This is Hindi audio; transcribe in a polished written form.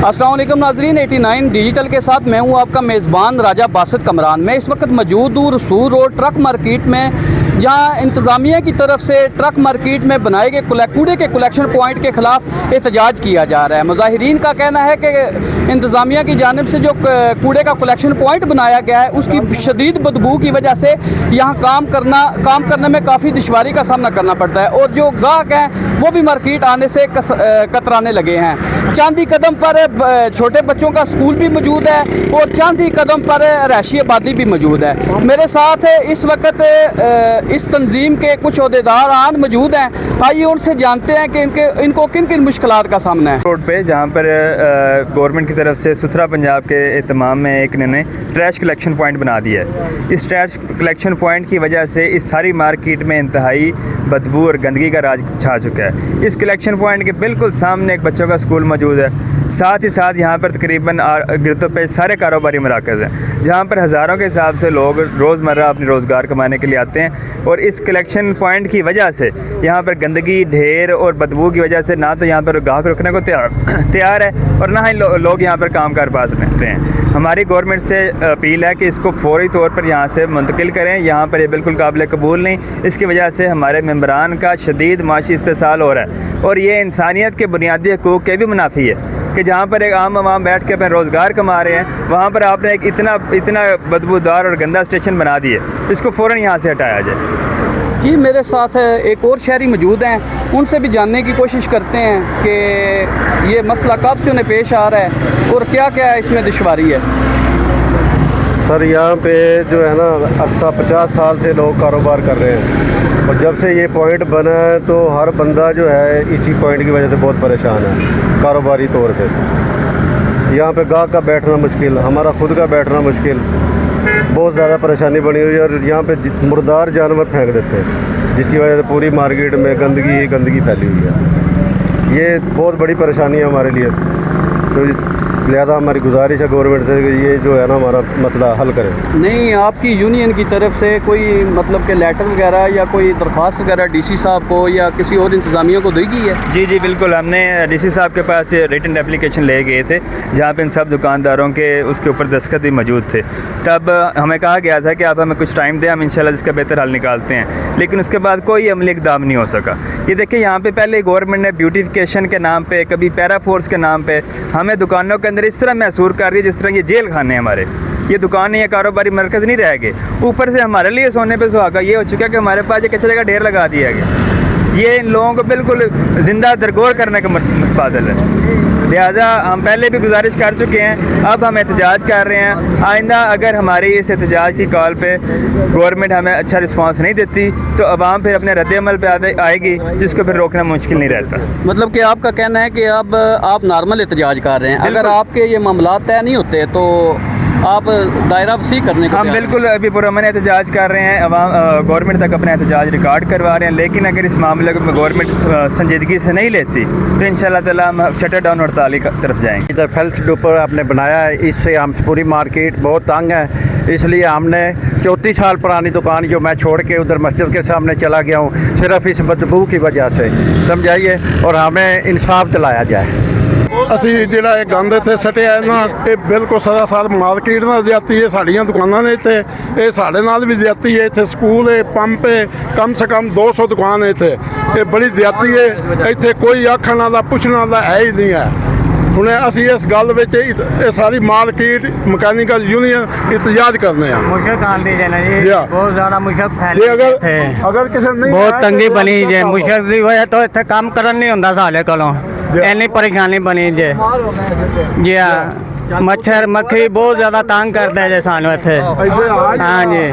अस्सलाम वालेकुम नाज़रीन, 89 डिजिटल के साथ मैं हूं आपका मेज़बान राजा बासित कमरान। मैं इस वक्त मौजूद हूँ रसूल रोड ट्रक मार्केट में, जहां इंतज़ामिया की तरफ से ट्रक मार्केट में बनाए गए कूड़े के कलेक्शन पॉइंट के ख़िलाफ़ एहतजाज किया जा रहा है। मुज़ाहिरीन का कहना है कि इंतज़ामिया की जानिब से जो कूड़े का कलेक्शन पॉइंट बनाया गया है उसकी शदीद बदबू की वजह से यहाँ काम करने में काफ़ी दुश्वारी का सामना करना पड़ता है और जो गाहक हैं वो भी मार्केट आने से कतराने लगे हैं। चांदी कदम पर छोटे बच्चों का स्कूल भी मौजूद है और चांदी कदम पर रहायशी आबादी भी मौजूद है। मेरे साथ इस वक्त इस तंजीम के कुछ ओहदेदार आन मौजूद हैं। आइए उनसे जानते हैं कि इनको किन किन मुश्किलात का सामना है। रोड पे जहाँ पर गवर्नमेंट की तरफ से सुथरा पंजाब के एहतमाम में एक इन्होंने ट्रैश कलेक्शन पॉइंट बना दिया है। इस ट्रैश कलेक्शन पॉइंट की वजह से इस सारी मार्केट में इंतहाई बदबू और गंदगी का राज छा चुका है। इस कलेक्शन पॉइंट के बिल्कुल सामने एक बच्चों का स्कूल मौजूद है। साथ ही साथ यहाँ पर तकरीबन गिरदों पे सारे कारोबारी मराकज़ हैं, जहाँ पर हज़ारों के हिसाब से लोग रोज़मर्रा अपनी रोज़गार कमाने के लिए आते हैं। और इस कलेक्शन पॉइंट की वजह से यहाँ पर गंदगी, ढेर और बदबू की वजह से ना तो यहाँ पर गाहक रुकने को तैयार है और ना ही लोग यहाँ पर काम कर पा रहे हैं। हमारी गवर्नमेंट से अपील है कि इसको फ़ौरी तौर पर यहाँ से मुंतकिल करें। यहाँ पर ये बिल्कुल काबिल कबूल नहीं। इसकी वजह से हमारे मेंबरान का शदीद माशी इस्तेसाल हो रहा है और ये इंसानियत के बुनियादी हकूक़ के भी मुनाफी है कि जहाँ पर एक आम आवाम बैठ के अपना रोज़गार कमा रहे हैं, वहाँ पर आपने एक इतना बदबूदार और गंदा स्टेशन बना दिए। इसको फ़ौरन यहाँ से हटाया जाए। जी, मेरे साथ एक और शहरी मौजूद हैं, उनसे भी जानने की कोशिश करते हैं कि ये मसला कब से उन्हें पेश आ रहा है और क्या क्या इसमें दुश्वारी है। सर, यहाँ पे जो है ना अरसा 50 साल से लोग कारोबार कर रहे हैं और जब से ये पॉइंट बना है तो हर बंदा जो है इसी पॉइंट की वजह से बहुत परेशान है कारोबारी तौर पे। यहाँ पे गाहक का बैठना मुश्किल, हमारा खुद का बैठना मुश्किल, बहुत ज़्यादा परेशानी बनी हुई है। और यहाँ पे मुर्दार जानवर फेंक देते हैं जिसकी वजह से पूरी मार्केट में गंदगी फैली हुई है। ये बहुत बड़ी परेशानी है हमारे लिए, तो लिहाजा हमारी गुजारिश है गवर्नमेंट से कि ये जो है ना हमारा मसला हल करें। नहीं, आपकी यूनियन की तरफ से कोई मतलब कि लेटर वगैरह या कोई दरख्वास्त वगैरह डीसी साहब को या किसी और इंतज़ामिया को दी गई है? जी बिल्कुल, हमने डीसी साहब के पास रिटन एप्लीकेशन ले गए थे जहाँ पे इन सब दुकानदारों के उसके ऊपर दस्तखत भी मौजूद थे। तब हमें कहा गया था कि आप हमें कुछ टाइम दें, हम इंशाल्लाह इसका बेहतर हल निकालते हैं। लेकिन उसके बाद कोई अमली इक़दाम नहीं हो सका। ये देखिए, यहाँ पे पहले गवर्नमेंट ने ब्यूटिफिकेशन के नाम पे, कभी पैरा फोर्स के नाम पे हमें दुकानों के अंदर इस तरह महसूर कर दिया जिस तरह ये जेल खाने हमारे। ये दुकान या कारोबारी मरकज़ नहीं रह गए। ऊपर से हमारे लिए सोने पे सुहागा ये हो चुका है कि हमारे पास ये कचरे का ढेर लगा दिया गया। ये इन लोगों को बिल्कुल ज़िंदा दरगोर करने का मुतबादल है। लिहाजा हम पहले भी गुजारिश कर चुके हैं, अब हम एहतजाज कर रहे हैं। आइंदा अगर हमारी इस एहतजाज की कॉल पे गवर्नमेंट हमें अच्छा रिस्पांस नहीं देती तो अवाम फिर अपने रद्द-ए-अमल पे आएगी, जिसको फिर रोकना मुश्किल नहीं रहता। मतलब कि आपका कहना है कि अब आप नॉर्मल एहतजाज कर रहे हैं, अगर आपके ये मामला तय नहीं होते तो आप दायरा वसी करने को? हम बिल्कुल अभी पुरअमन एहतजाज कर रहे हैं, गवर्नमेंट तक अपना एहतजाज रिकॉर्ड करवा रहे हैं। लेकिन अगर इस मामले को गवर्नमेंट संजीदगी से नहीं लेती तो इंशाल्लाह ताला हम शटर डाउन हड़ताल की तरफ जाएंगे। इधर हेल्थ डूपर आपने बनाया है, इससे हम पूरी मार्केट बहुत तंग है। इसलिए हमने 34 साल पुरानी दुकान जो मैं छोड़ के उधर मस्जिद के सामने चला गया हूँ सिर्फ इस बदबू की वजह से, समझाइए, और हमें इंसाफ दिलाया जाए। ਅਸੀਂ ਜਿਹੜਾ ਇਹ ਗੰਦ ਇੱਥੇ ਸੱਟਿਆ ਨਾ, ਇਹ ਬਿਲਕੁਲ ਸਰਾਸਰ ਮਾਰਕੀਟ ਨਾਲ ਜ਼ਿਆਦਤੀ ਹੈ। ਸਾਡੀਆਂ ਦੁਕਾਨਾਂ ਨੇ ਇੱਥੇ, ਇਹ ਸਾਡੇ ਨਾਲ ਵੀ ਜ਼ਿਆਦਤੀ ਹੈ। ਇੱਥੇ ਸਕੂਲ ਹੈ, ਪੰਪ ਹੈ, ਕਮ ਸੇ ਕਮ 200 ਦੁਕਾਨ ਹੈ ਇੱਥੇ। ਇਹ ਬੜੀ ਜ਼ਿਆਦਤੀ ਹੈ। ਇੱਥੇ ਕੋਈ ਆਖਣ ਵਾਲਾ ਪੁੱਛਣ ਵਾਲਾ ਹੈ ਹੀ ਨਹੀਂ ਹੈ। ਹੁਣ ਅਸੀਂ ਇਸ ਗੱਲ ਵਿੱਚ ਇਹ ਸਾਰੀ ਮਾਰਕੀਟ ਮਕੈਨੀਕਲ ਯੂਨੀਅਨ ਇਤਜਾਜ ਕਰਨੇ ਆ। मुश्क आंदी है ना जी, बहुत ज़्यादा मुश्क फैली अगर किसी नहीं बहुत तंगी बनी जे, मुश्क की वजह तो इतने काम करन नहीं होंदा साले कोलों, इन्नी परेशानी बनी जे। जी हाँ, मच्छर मक्खी बहुत ज़्यादा तंग करते जे सानू इत्थे। हाँ जी।